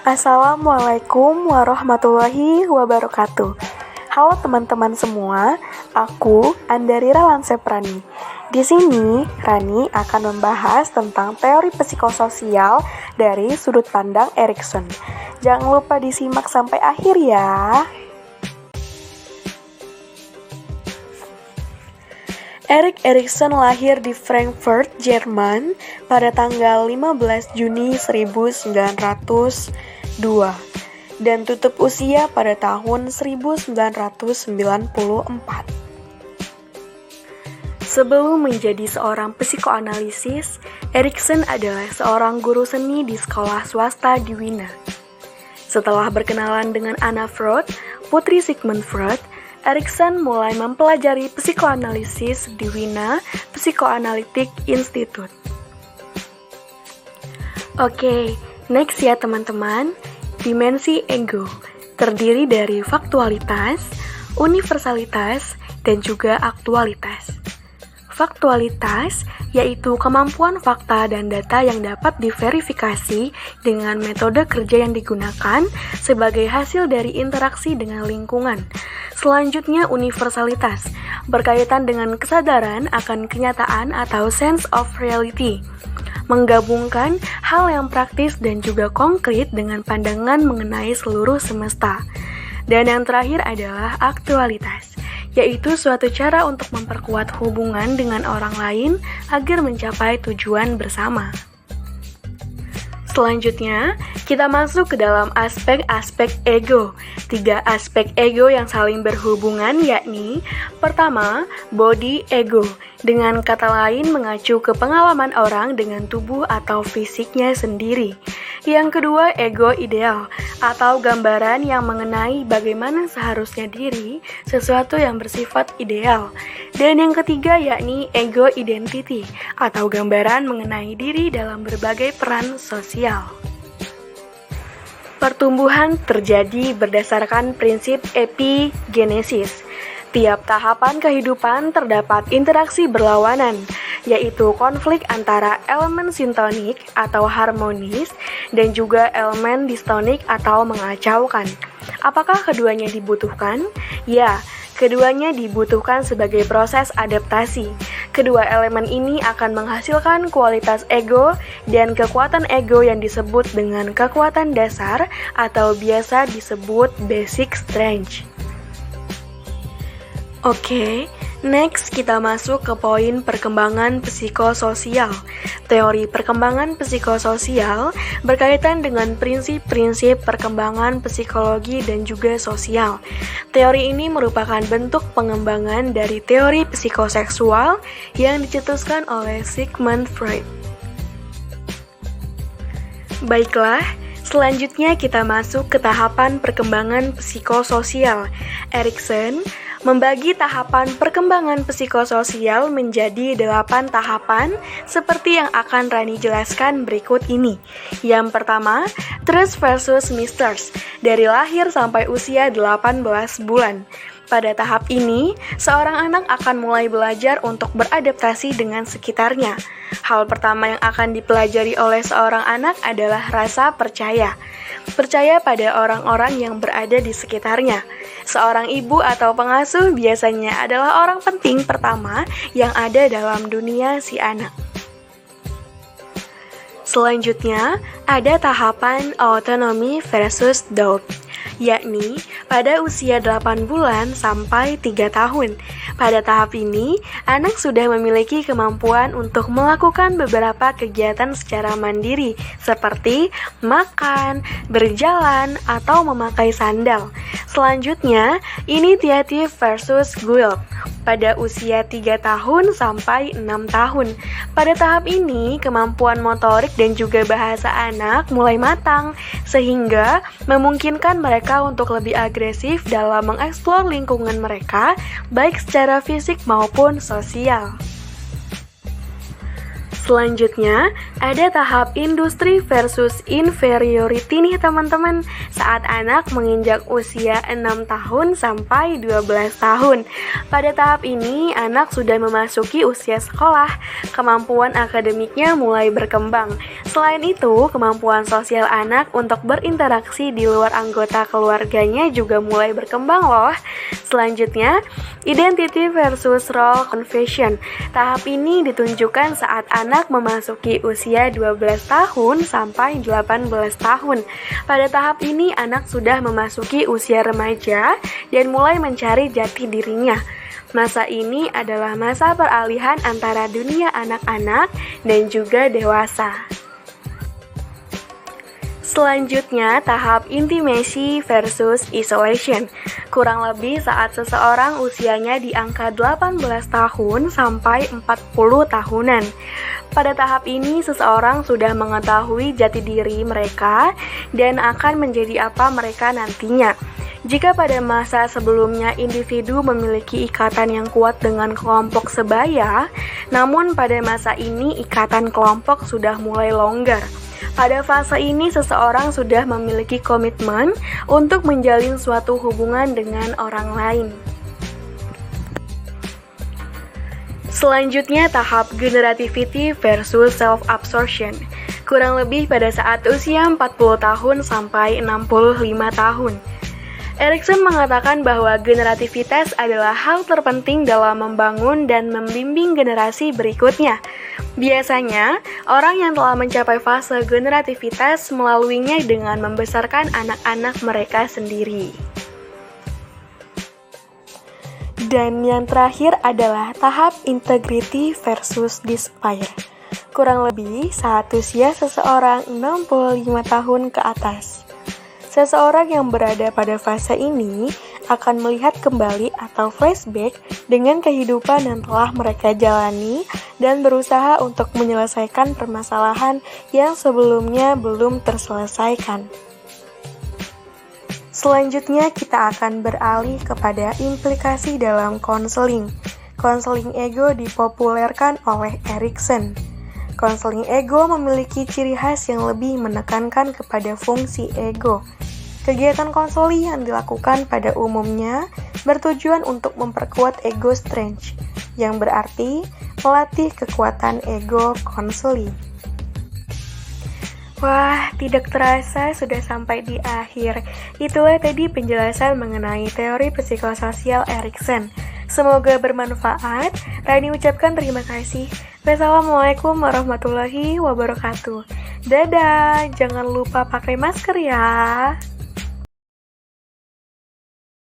Assalamualaikum warahmatullahi wabarakatuh. Halo teman-teman semua, aku Andarira Lanseprani. Di sini, Rani akan membahas tentang teori psikososial dari sudut pandang Erikson. Jangan lupa disimak sampai akhir ya. Erik Erikson lahir di Frankfurt, Jerman pada tanggal 15 Juni 1902 dan tutup usia pada tahun 1994. Sebelum menjadi seorang psikoanalisis, Erikson adalah seorang guru seni di sekolah swasta di Wina. Setelah berkenalan dengan Anna Freud, putri Sigmund Freud, Erikson mulai mempelajari psikoanalisis di Wiener Psychoanalytic Institute. Oke, next ya teman-teman. Dimensi ego terdiri dari faktualitas, universalitas, dan juga aktualitas. Faktualitas yaitu kemampuan fakta dan data yang dapat diverifikasi dengan metode kerja yang digunakan sebagai hasil dari interaksi dengan lingkungan. Selanjutnya, universalitas berkaitan dengan kesadaran akan kenyataan atau sense of reality, menggabungkan hal yang praktis dan juga konkret dengan pandangan mengenai seluruh semesta. Dan yang terakhir adalah aktualitas, yaitu suatu cara untuk memperkuat hubungan dengan orang lain agar mencapai tujuan bersama. Selanjutnya, kita masuk ke dalam aspek-aspek ego. 3 aspek ego yang saling berhubungan yakni: pertama, body ego, dengan kata lain mengacu ke pengalaman orang dengan tubuh atau fisiknya sendiri. Yang kedua, ego ideal, atau gambaran yang mengenai bagaimana seharusnya diri, sesuatu yang bersifat ideal. Dan yang ketiga yakni ego identity, atau gambaran mengenai diri dalam berbagai peran sosial. Pertumbuhan terjadi berdasarkan prinsip epigenesis. Tiap tahapan kehidupan terdapat interaksi berlawanan, yaitu konflik antara elemen sintonik atau harmonis dan juga elemen distonik atau mengacaukan. Apakah keduanya dibutuhkan? Ya, keduanya dibutuhkan sebagai proses adaptasi. Kedua elemen ini akan menghasilkan kualitas ego dan kekuatan ego yang disebut dengan kekuatan dasar atau biasa disebut basic strength. Oke, next kita masuk ke poin perkembangan psikososial. Teori perkembangan psikososial berkaitan dengan prinsip-prinsip perkembangan psikologi dan juga sosial. Teori ini merupakan bentuk pengembangan dari teori psikoseksual yang dicetuskan oleh Sigmund Freud. Baiklah, selanjutnya kita masuk ke tahapan perkembangan psikososial. Erikson membagi tahapan perkembangan psikososial menjadi 8 tahapan seperti yang akan Rani jelaskan berikut ini. Yang pertama, Trust versus Mistrust, dari lahir sampai usia 18 bulan. Pada tahap ini, seorang anak akan mulai belajar untuk beradaptasi dengan sekitarnya. Hal pertama yang akan dipelajari oleh seorang anak adalah rasa percaya. Percaya pada orang-orang yang berada di sekitarnya. Seorang ibu atau pengasuh biasanya adalah orang penting pertama yang ada dalam dunia si anak. Selanjutnya, ada tahapan autonomy versus doubt, yakni pada usia 8 bulan sampai 3 tahun. Pada tahap ini, anak sudah memiliki kemampuan untuk melakukan beberapa kegiatan secara mandiri, seperti makan, berjalan, atau memakai sandal. Selanjutnya, initiative versus guilt, pada usia 3 tahun sampai 6 tahun. Pada tahap ini, kemampuan motorik dan juga bahasa anak mulai matang, sehingga memungkinkan mereka untuk lebih agresif dalam mengeksplor lingkungan mereka, baik secara fisik maupun sosial. Selanjutnya, ada tahap industri versus inferiority nih teman-teman. Saat anak menginjak usia 6 tahun sampai 12 tahun. Pada tahap ini, anak sudah memasuki usia sekolah. Kemampuan akademiknya mulai berkembang. Selain itu, kemampuan sosial anak untuk berinteraksi di luar anggota keluarganya juga mulai berkembang loh. Selanjutnya, identity versus role confession. Tahap ini ditunjukkan saat anak memasuki usia 12 tahun sampai 18 tahun. Pada tahap ini, anak sudah memasuki usia remaja dan mulai mencari jati dirinya. Masa ini adalah masa peralihan antara dunia anak-anak dan juga dewasa. Selanjutnya, tahap intimacy versus isolation. Kurang lebih saat seseorang usianya di angka 18 tahun sampai 40 tahunan. Pada tahap ini, seseorang sudah mengetahui jati diri mereka dan akan menjadi apa mereka nantinya. Jika pada masa sebelumnya individu memiliki ikatan yang kuat dengan kelompok sebaya, namun pada masa ini ikatan kelompok sudah mulai longgar. Pada fase ini, seseorang sudah memiliki komitmen untuk menjalin suatu hubungan dengan orang lain. Selanjutnya, tahap generativity versus self-absorption. Kurang lebih pada saat usia 40 tahun sampai 65 tahun. Erikson mengatakan bahwa generativitas adalah hal terpenting dalam membangun dan membimbing generasi berikutnya. Biasanya, orang yang telah mencapai fase generativitas melaluinya dengan membesarkan anak-anak mereka sendiri. Dan yang terakhir adalah tahap integrity versus despair. Kurang lebih saat usia seseorang 65 tahun ke atas. Seseorang yang berada pada fase ini akan melihat kembali atau flashback dengan kehidupan yang telah mereka jalani dan berusaha untuk menyelesaikan permasalahan yang sebelumnya belum terselesaikan. Selanjutnya kita akan beralih kepada implikasi dalam konseling. Konseling ego dipopulerkan oleh Erikson. Konseling ego memiliki ciri khas yang lebih menekankan kepada fungsi ego. Kegiatan konseling yang dilakukan pada umumnya bertujuan untuk memperkuat ego strength, yang berarti melatih kekuatan ego konseling. Wah, tidak terasa sudah sampai di akhir. Itulah tadi penjelasan mengenai teori psikososial Erikson. Semoga bermanfaat. Rani ucapkan terima kasih. Wassalamualaikum warahmatullahi wabarakatuh. Dadah, jangan lupa pakai masker ya.